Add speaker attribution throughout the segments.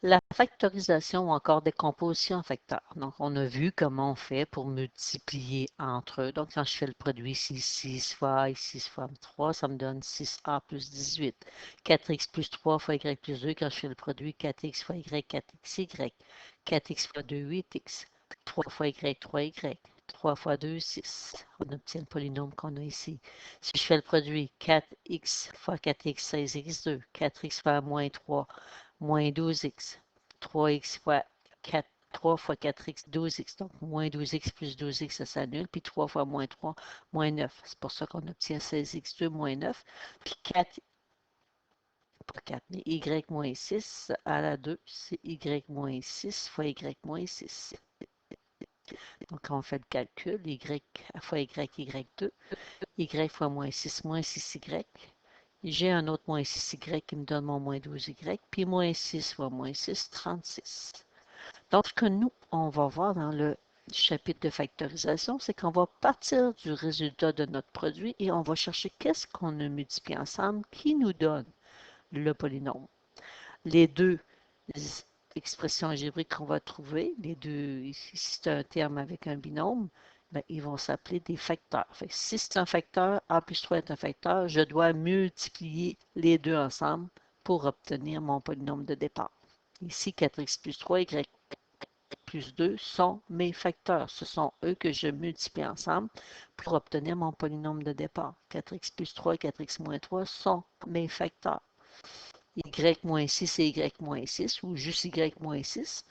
Speaker 1: La factorisation ou encore décomposition en facteurs. Donc, on a vu comment on fait pour multiplier entre eux. Donc, quand je fais le produit ici, 6 fois i, 6 fois 3, ça me donne 6a plus 18. 4x plus 3 fois y plus 2, quand je fais le produit, 4x fois y, 4xy. 4x fois 2, 8x. 3 fois y, 3y. 3 fois 2, 6. On obtient le polynôme qu'on a ici. Si je fais le produit, 4x fois 4x, 16x2. 4x fois moins 3, moins 12x. 3x fois 4, 3 fois 4x, 12x. Donc, moins 12x plus 12x, ça s'annule. Puis 3 fois moins 3, moins 9. C'est pour ça qu'on obtient 16x2 moins 9. Puis 4, pas 4, mais y moins 6 à la 2, c'est y moins 6 fois y moins 6. Donc, quand on fait le calcul, y fois y2, y fois moins 6y. J'ai un autre moins 6y qui me donne mon moins 12y, puis moins 6 fois moins 6, 36. Donc, ce que nous, on va voir dans le chapitre de factorisation, c'est qu'on va partir du résultat de notre produit et on va chercher qu'est-ce qu'on a multiplié ensemble qui nous donne le polynôme. Les deux expressions algébriques qu'on va trouver, les deux, ici c'est un terme avec un binôme, ben, ils vont s'appeler des facteurs. Fait que si c'est un facteur, A plus 3 est un facteur, je dois multiplier les deux ensemble pour obtenir mon polynôme de départ. Ici, 4x plus 3, y plus 2 sont mes facteurs. Ce sont eux que je multiplie ensemble pour obtenir mon polynôme de départ. 4x plus 3 et 4x moins 3 sont mes facteurs. Y moins 6 et Y moins 6, ou juste Y moins 6,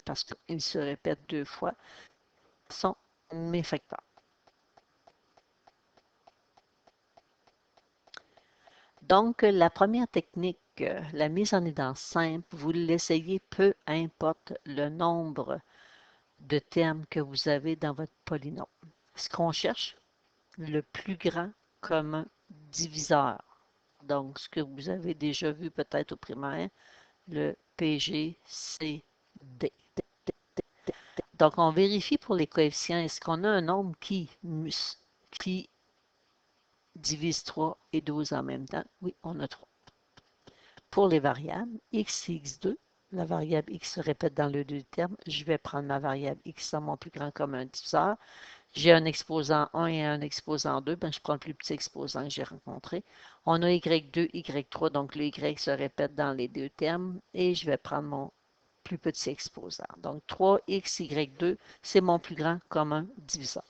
Speaker 1: parce qu'ils se répètent deux fois, sont mes facteurs. Donc, la première technique, la mise en évidence simple, vous l'essayez, peu importe le nombre de termes que vous avez dans votre polynôme. Ce qu'on cherche, le plus grand commun diviseur. Donc, ce que vous avez déjà vu peut-être au primaire, le PGCD. Donc, on vérifie pour les coefficients. Est-ce qu'on a un nombre qui divise 3 et 12 en même temps? Oui, on a 3. Pour les variables, x et x2, la variable x se répète dans le deux termes. Je vais prendre ma variable x dans mon plus grand commun diviseur. J'ai un exposant 1 et un exposant 2, ben, je prends le plus petit exposant que j'ai rencontré. On a y2, y3, donc le y se répète dans les deux termes et je vais prendre mon plus petit exposant. Donc 3x, y2, c'est mon plus grand commun diviseur.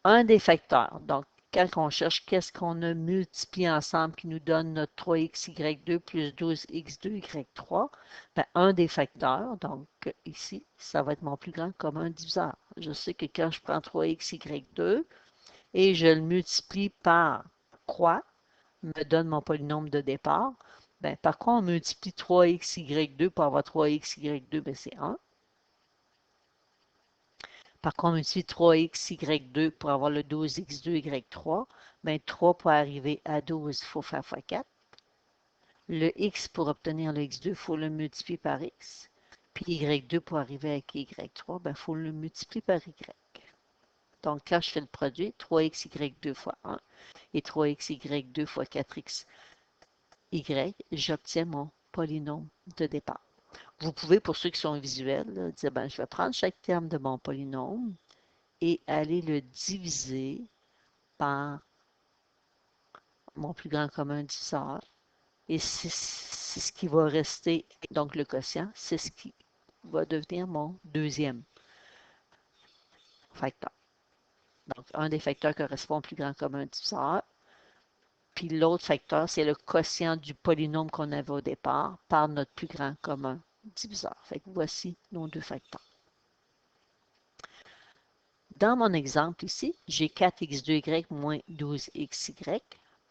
Speaker 1: Un des facteurs, donc quand on cherche qu'est-ce qu'on a multiplié ensemble qui nous donne notre 3x, y2 plus 12x2, y3, ben, un des facteurs, donc ici, ça va être mon plus grand commun diviseur. Je sais que quand je prends 3x, y2 et je le multiplie par quoi me donne mon polynôme de départ, ben, par quoi on multiplie 3x, y2 pour avoir 3x, y2, ben, c'est 1. Par contre, on utilise 3x, y2 pour avoir le 12x2, y3. Bien, 3 pour arriver à 12, il faut faire fois 4. Le x pour obtenir le x2, il faut le multiplier par x. Puis y2 pour arriver avec y3, il faut le multiplier par y. Donc, quand je fais le produit, 3x, y2 fois 1 et 3x, y2 fois 4x, y, j'obtiens mon polynôme de départ. Vous pouvez, pour ceux qui sont visuels, là, dire, ben, je vais prendre chaque terme de mon polynôme et aller le diviser par mon plus grand commun diviseur. Et c'est ce qui va rester, donc le quotient, c'est ce qui va devenir mon deuxième facteur. Donc, un des facteurs correspond au plus grand commun diviseur. Puis l'autre facteur, c'est le quotient du polynôme qu'on avait au départ par notre plus grand commun diviseur. Fait que voici nos deux facteurs. Dans mon exemple ici, j'ai 4x2y moins 12xy.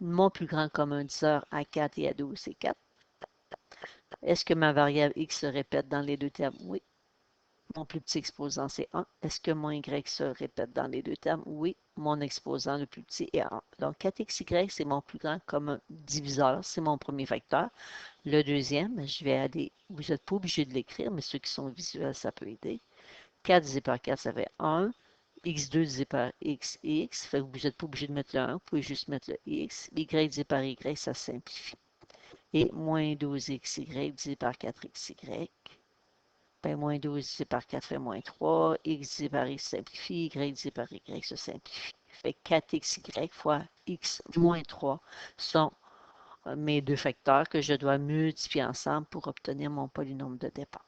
Speaker 1: Mon plus grand commun diviseur à 4 et à 12, c'est 4. Est-ce que ma variable x se répète dans les deux termes? Oui. Mon plus petit exposant, c'est 1. Est-ce que mon y se répète dans les deux termes? Oui. Mon exposant le plus petit est 1. Donc, 4xy, c'est mon plus grand commun diviseur. C'est mon premier facteur. Le deuxième, je vais aller, vous n'êtes pas obligé de l'écrire, mais ceux qui sont visuels, ça peut aider. 4 divisé par 4, ça fait 1. x2 divisé par x, fait que vous n'êtes pas obligé de mettre le 1, vous pouvez juste mettre le x. Y divisé par y, ça simplifie. et moins 12xy divisé par 4xy. Ben, moins 12 divisé par 4 fait moins 3, x divisé par x simplifie, y divisé par y se simplifie. Fait 4xy fois x moins 3 sont mes deux facteurs que je dois multiplier ensemble pour obtenir mon polynôme de départ.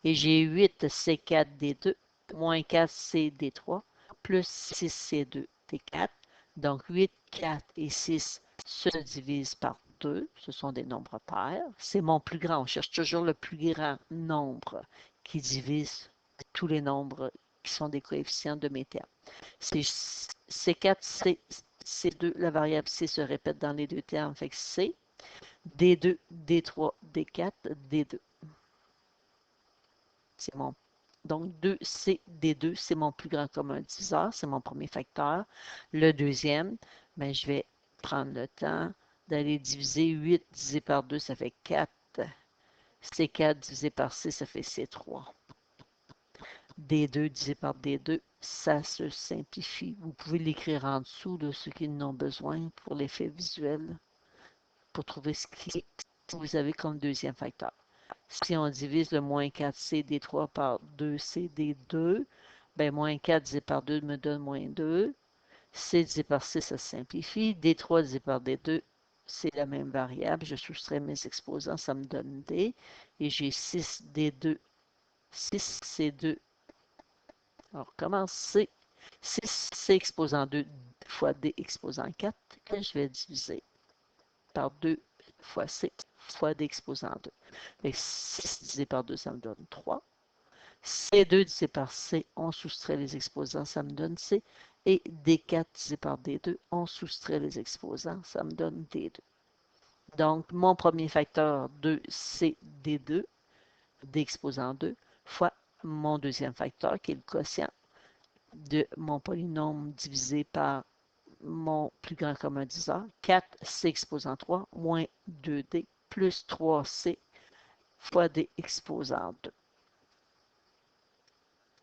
Speaker 1: Et j'ai 8c4d2 moins 4cd3 plus 6c2 d4. Donc 8, 4 et 6 se divisent par 2. Ce sont des nombres pairs. C'est mon plus grand. On cherche toujours le plus grand nombre qui divise tous les nombres qui sont des coefficients de mes termes. C'est C4, C2, la variable C se répète dans les deux termes. Fait que C, D2, D3, D4, D2. C'est mon Donc, 2C, D2, c'est mon plus grand commun diviseur, c'est mon premier facteur. Le deuxième, ben, je vais prendre le temps d'aller diviser 8 divisé par 2, ça fait 4. C4 divisé par C, ça fait C3. D2 divisé par D2, ça se simplifie. Vous pouvez l'écrire en dessous de ceux qui en ont besoin pour l'effet visuel, pour trouver ce que vous avez comme deuxième facteur. Si on divise le moins 4CD3 par 2CD2, ben moins 4 divisé par 2 me donne moins 2. C divisé par C, ça se simplifie. D3 divisé par D2, c'est la même variable. Je soustrais mes exposants, ça me donne D. Et j'ai 6D2, 6C2. On recommence C. 6C exposant 2 fois D exposant 4 que je vais diviser par 2 fois C fois D exposant 2. Fait que 6 divisé par 2, ça me donne 3. C2 divisé par C, on soustrait les exposants, ça me donne C. Et D4 divisé par D2, on soustrait les exposants, ça me donne D2. Donc, mon premier facteur 2C D2, D exposant 2, fois mon deuxième facteur, qui est le quotient de mon polynôme divisé par mon plus grand commun diviseur, 4C exposant 3, moins 2D, plus 3C fois D exposant 2.